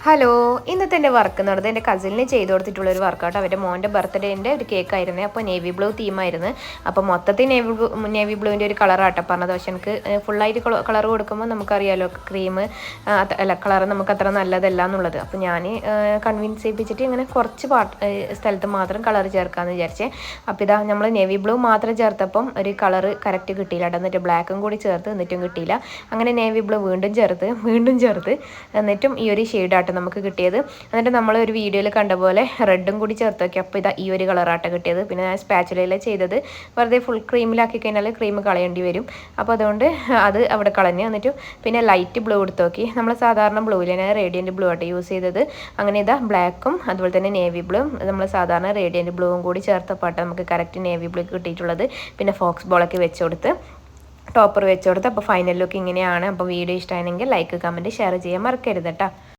Hello, ഇന്നത്തെ എൻ്റെ work എന്ന് പറയുന്നത് എൻ്റെ കസിലിന് ചെയ്ത് കൊടുത്തിട്ടുള്ള ഒരു വർക്കാട്ടോ. അവരുടെ മോൻ്റെ ബർത്ത്ഡേൻ്റെ ഒരു കേക്കായിരുന്നു. അപ്പോൾ നേവി ബ്ലൂ തീമായിരുന്നു. അപ്പോൾ മൊത്തത്തിൽ നേവി ബ്ലൂവിൻ്റെ ഒരു കളറാട്ടോ പറഞ്ഞത്. പക്ഷെ എനിക്ക് ഫുള്ളായിട്ട് കളർ കൊടുക്കുമ്പോൾ നമുക്കറിയാമല്ലോ ക്രീം അല്ല കളർ നമുക്ക് അത്ര നല്ലതല്ല എന്നുള്ളത്. അപ്പോൾ ഞാൻ കൺവിൻസ് ചെയ്യിപ്പിച്ചിട്ട് ഇങ്ങനെ കുറച്ച് സ്ഥലത്ത് മാത്രം കളർ ചേർക്കാമെന്ന് വിചാരിച്ചേ. അപ്പോൾ ഇതാ നമ്മൾ നേവി ബ്ലൂ മാത്രം ചേർത്തപ്പം ഒരു കളർ കറക്റ്റ് കിട്ടിയില്ല. എന്നിട്ട് ബ്ലാക്കും കൂടി ചേർത്ത് എന്നിട്ടും കിട്ടിയില്ല. അങ്ങനെ നേവി ബ്ലൂ വീണ്ടും ചേർത്ത് എന്നിട്ടും ഈ ഒരു ഷെയ്ഡാട്ടോ നമുക്ക് കിട്ടിയത്. എന്നിട്ട് നമ്മൾ ഒരു വീഡിയോയിൽ കണ്ട പോലെ റെഡും കൂടി ചേർത്ത് നോക്കി. അപ്പോൾ ഇതാ ഈ ഒരു കളറാട്ടോ കിട്ടിയത്. പിന്നെ ഞാൻ സ്പാച്ചുലയിൽ ചെയ്തത് വെറുതെ ഫുൾ ക്രീമിലാക്കി കഴിഞ്ഞാൽ ക്രീം കളയേണ്ടി വരും. അപ്പോൾ അതുകൊണ്ട് അത് അവിടെ കളഞ്ഞ് എന്നിട്ട് പിന്നെ ലൈറ്റ് ബ്ലൂ എടുത്ത് നോക്കി. നമ്മൾ സാധാരണ ബ്ലൂവിൽ ഞാൻ റേഡിയൻറ്റ് ബ്ലൂ ആട്ടോ യൂസ് ചെയ്തത്. അങ്ങനെ ഇതാ ബ്ലാക്കും അതുപോലെ തന്നെ നേവി ബ്ലൂവും നമ്മൾ സാധാരണ റേഡിയൻറ്റ് ബ്ലൂവും കൂടി ചേർത്തപ്പാട്ടോ നമുക്ക് കറക്റ്റ് നേവി ബ്ലൂ കിട്ടിയിട്ടുള്ളത്. പിന്നെ ഫോക്സ് ബോളൊക്കെ വെച്ച് കൊടുത്ത് ടോപ്പർ വെച്ച് കൊടുത്ത്. അപ്പോൾ ഫൈനൽ ലുക്ക് ഇങ്ങനെയാണ്. അപ്പോൾ വീഡിയോ ഇഷ്ടമായെങ്കിൽ ലൈക്ക് കമൻറ്റ് ഷെയർ ചെയ്യാൻ മറക്കരുത് കേട്ടോ.